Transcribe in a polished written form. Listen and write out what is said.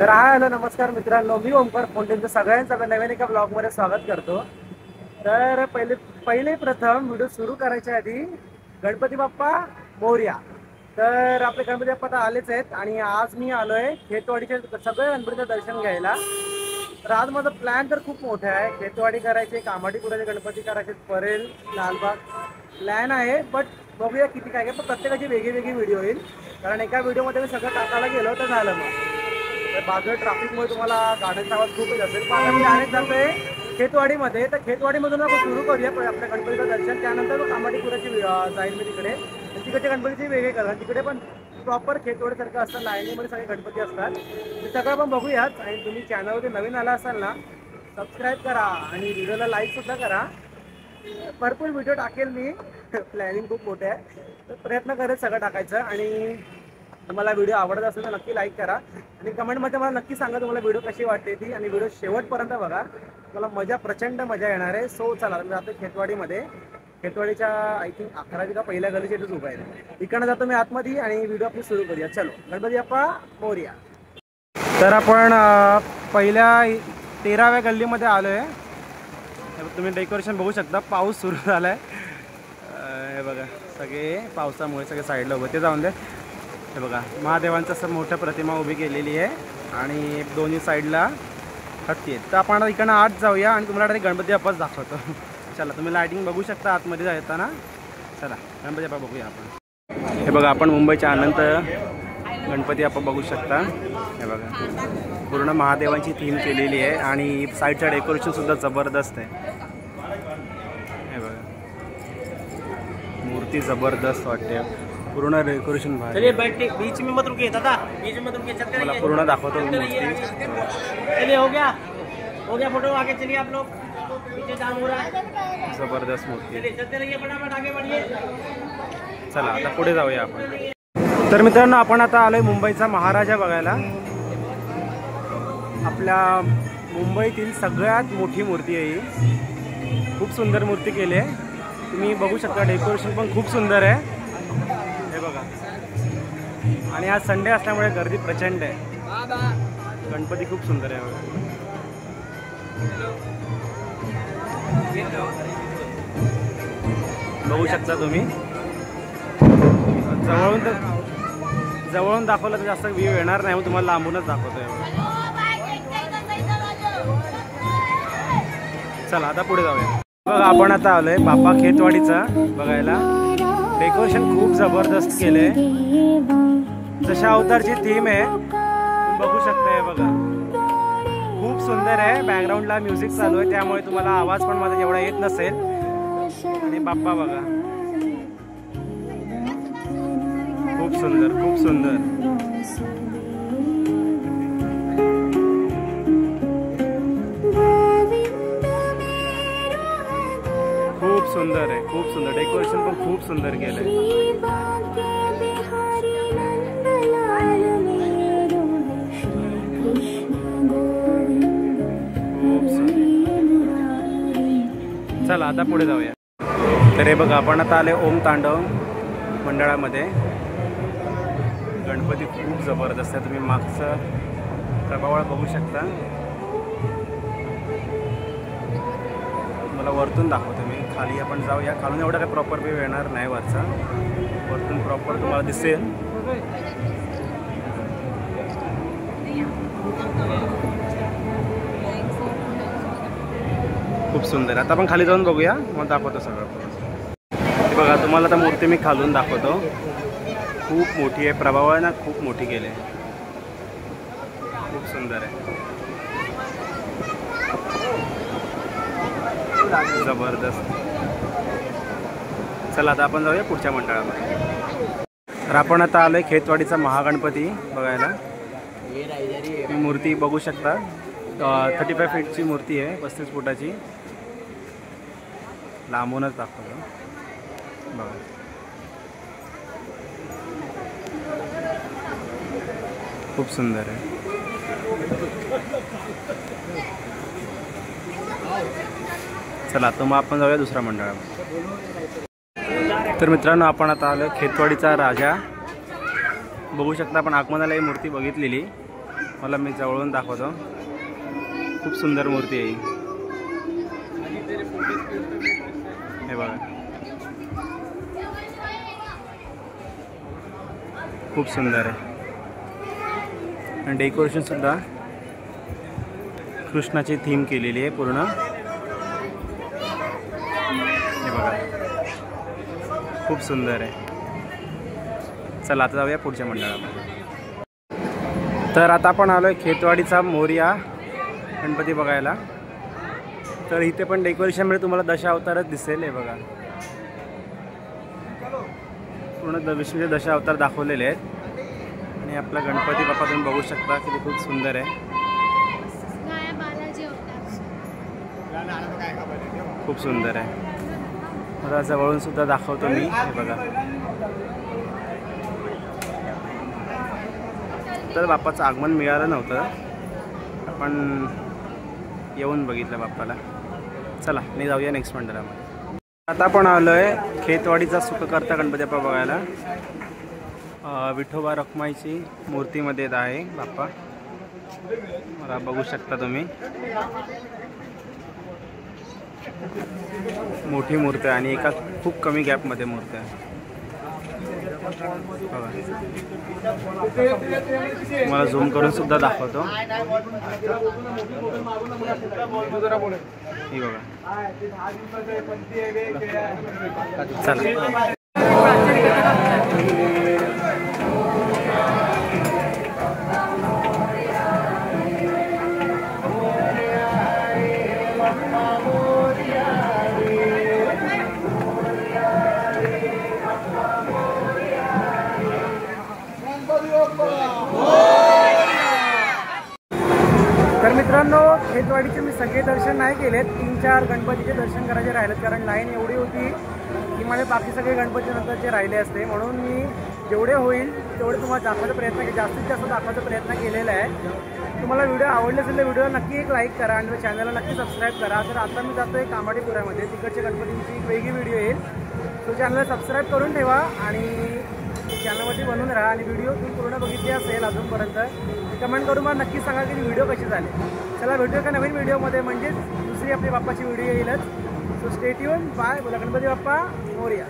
तर हॅलो नमस्कार मित्रांनो, मी ओमकार फोंडेंचं सगळ्यांचं नवीन एका ब्लॉगमध्ये स्वागत करतो। तर पहिले प्रथम व्हिडिओ सुरू करायच्या आधी गणपती बाप्पा मोरया। तर आपले गणपती बाप्पा आता आलेच आहेत आणि आज मी आलोय खेतवाडीचे सगळे गणपतीचं दर्शन घ्यायला। तर आज माझा प्लॅन तर खूप मोठा आहे, खेतवाडी करायचे, कामाठीपुराचे गणपती करायचे, परेल, लालबाग प्लॅन आहे। बट बघूया किती काय काय, पण प्रत्येकाची वेगळी व्हिडिओ येईल, कारण एका व्हिडिओमध्ये मी सगळं टाकायला गेलो तर झालं मग। तर बाजूला ट्रॅफिकमुळे तुम्हाला गाड्यांचा आवाज खूपच असेल, पण आता मी डायरेक्ट जातोय खेतवाडीमध्ये। तर खेतवाडीमधून आपण सुरू करूया आपल्या गणपतीचं दर्शन, त्यानंतर कामाठीपुराची जाईल मी तिकडे। तिकडचे गणपतीचे वेगळे करा, तिकडे पण प्रॉपर खेतवाडीसारखं असतं, लाईनीमध्ये सगळे गणपती असतात, ते सगळं पण बघूयाच। आणि तुम्ही चॅनलवरती नवीन आला असाल ना, सबस्क्राईब करा आणि व्हिडिओला लाईकसुद्धा करा। भरपूर व्हिडिओ टाकेल मी, प्लॅनिंग खूप मोठं आहे, तर प्रयत्न करेल सगळं टाकायचं। आणि तुम्हाला व्हिडिओ आवडत असेल तर नक्की लाईक करा आणि कमेंटमध्ये मला नक्की सांगा तुम्हाला व्हिडिओ कशी वाटते ती, आणि व्हिडिओ शेवटपर्यंत बघा, तुम्हाला प्रचंड मजा येणार आहे। सो चला मी जातो खेतवाडीमध्ये। खेतवाडीच्या आय थिंक 11वी का पहिल्या गलीच्या इथेच उभा आहे, इकडनं जातो मी आतमध्ये आणि व्हिडिओ आपली सुरू करूया। चलो, गणपती बाप्पा मोरया। तर आपण पहिल्या 13व्या गल्लीमध्ये आलो आहे। तुम्ही डेकोरेशन बघू शकता, पाऊस सुरू झाला आहे, हे बघा सगळे पावसामुळे सगळे साईडला उभे, ते जाऊन दे। हे बघा महादेवांचं असं मोठं प्रतिमा उभी केलेली आहे आणि दोन्ही साईडला हत्ती आहेत। तर आपण इकडनं आत जाऊया आणि तुम्हाला डायरेक्ट गणपती बाप्पाच दाखवतो। चला, तुम्ही लाईटिंग बघू शकता आतमध्ये येताना। चला गणपती बाप्पा बघूया आपण। हे बघा आपण मुंबईच्या अनंत गणपती बाप्पा बघू शकता। हे बघा पूर्ण महादेवांची थीम केलेली आहे आणि साईडचं डेकोरेशनसुद्धा जबरदस्त आहे। हे बघा मूर्ती जबरदस्त वाटते, पूर्ण डेकोरेशन भारी। चलिए बैठे, बीच में मत रुकिए दादा, बीच में मत रुकिए, चलते मला रहिए। पूर्ण दाखवतो मूर्ती। चलिए हो गया फोटो, आगे चलिए आप लोग, पीछे जाम हो रहा है। जबरदस्त मूर्ती। चलिए चलते रहिए, फटाफट आगे बढ़िए। चला आता पुढे जाऊया आपण। तर मित्रांनो, आपण आता आलोय मुंबईचा महाराजा बघायला। आपल्या मुंबईतील सगळ्यात मोठी मूर्ती आहे ही, खूप सुंदर मूर्ती केली आहे, तुम्ही बघू शकता। डेकोरेशन पण खूप सुंदर आहे, हे बघा। आणि आज संडे असल्यामुळे गर्दी प्रचंड आहे। गणपती खूप सुंदर आहे बघा, बघू शकता तुम्ही। जवळून दाखवलं तर जास्त व्ह्यू येणार नाही, मग तुम्हाला लांबूनच दाखवतोय। चला आता पुढे जाऊया। बघा आपण आता आलोय बाप्पा खेतवाडीचा बघायला। डेकोरेशन खूप जबरदस्त केलंय, जशा अवतारची थीम आहे बघू शकता। हे बघा खूप सुंदर आहे, बॅकग्राऊंडला म्युझिक चालू आहे, त्यामुळे तुम्हाला आवाज पण माझा एवढा येत नसेल। आणि बाप्पा बघा खूप सुंदर, खूप सुंदर। खूप सुंदर आहे, खूप सुंदर डेकोरेशन पण खूप सुंदर केलंय। चला आता पुढे जाऊया। तर हे बघा आपण आता आले ओम तांडव मंडळामध्ये। गणपती खूप जबरदस्त आहे, तुम्ही मागचं प्रभावळ बघू शकता। मला वरतून दाखवतो मी, खाली आपण जाऊया। खालून एवढा काही प्रॉपर व्ह्यू येणार नाही वरचा, वरतून प्रॉपर तुम्हाला दिसेल। खूप सुंदर। आता आपण खाली जाऊन बघूया, मग दाखवतो सगळं। हे बघा तुम्हाला आता मूर्ती मी खालून दाखवतो, खूप मोठी आहे, प्रभावानं खूप मोठी केली आहे, खूप सुंदर आहे, जबरदस्त। चला आता आपण जाऊया पुढच्या मंडळामध्ये। तर आपण आता आलोय खेतवाडीचा महागणपती बघायला। ही मूर्ती बघू शकता, 35 फीटची मूर्ती आहे, 35 फुटाची। लांबूनच दाखवतो बघा, खूप सुंदर आहे। चला तर मग आपण जाऊया दुसऱ्या मंडळामध्ये। तर मित्रांनो आपण आता आलो खेतवाडीचा राजा, बघू शकता आपण आगमनाला ही मूर्ती बघितलेली, मला मी जवळून दाखवतो. खूप सुंदर मूर्ती आहे ही. हे बघा, खूप सुंदर आहे. आणि डेकोरेशन सुद्धा कृष्णाची थीम केलेली आहे पूर्ण. हे बघा, खूप सुंदर आहे. चला आता जाऊया पुढच्या मंडळामध्ये. तर आता आपण आलो आहे खेतवाडीचा मोरया गणपती बघायला. तर इथे पण डेकोरेशनमध्ये तुम्हाला दशावतारच दिसेल. हे बघा, पूर्ण विष्णूचे दशावतार दाखवलेले आहेत. आणि आपला गणपती बाप्पा तुम्ही बघू शकता की ते खूप सुंदर आहे. खूप सुंदर आहे. मला जवळून सुद्धा दाखवतो मी. हे बघा, तर बाप्पाचं आगमन मिळालं नव्हतं, आपण येऊन बघितलं बाप्पाला. चला मी जाऊया नेक्स्ट मंडळामध्ये. आता आपण आलो आहे खेतवाडीचा सुखकर्ता गणपती बाप्पा बघायला. विठोबा रखुमाईची मूर्तीमध्ये येत आहे बाप्पा. मला बघू शकता तुम्ही. मोठी मूर्ती आहे आणि एका खूप कमी गॅपमध्ये मूर्ती आहे. मला झूम करून सुद्धा दाखवतो. ही बघा, चला. तर मित्रांनो, खेतवाडीचे मी सगळे दर्शन नाही केलेत. 3-4 गणपतीचे दर्शन करायचे राहिलेत, कारण लाईन एवढी होती की माझे बाकी सगळे गणपती नंतरचे राहिले असते. म्हणून मी जेवढे होईल तेवढे तुम्हाला दाखवायचा प्रयत्न जास्तीत जास्त दाखवायचा प्रयत्न केलेला आहे. तुम्हाला व्हिडिओ आवडले असेल तर व्हिडिओला नक्की एक लाईक करा आणि चॅनलला नक्की सबस्क्राईब करा. तर आता मी जातो आहे कामाडीपुऱ्यामध्ये. तिकडच्या गणपतींची एक वेगळी व्हिडिओ येईल. तो चॅनलला सबस्क्राईब करून ठेवा आणि चॅनलमध्ये बनवून राहा. आणि व्हिडिओ तुम्ही पूर्ण बघितली असेल अजूनपर्यंत कमेंट करून मला नक्की सांगा की व्हिडिओ कशी झाले. चला भेटूया का नवीन व्हिडिओमध्ये, म्हणजेच दुसरी आपली बाप्पाची व्हिडिओ येईलच. So stay tune. बाय. बोला गणपती बाप्पा मोरया.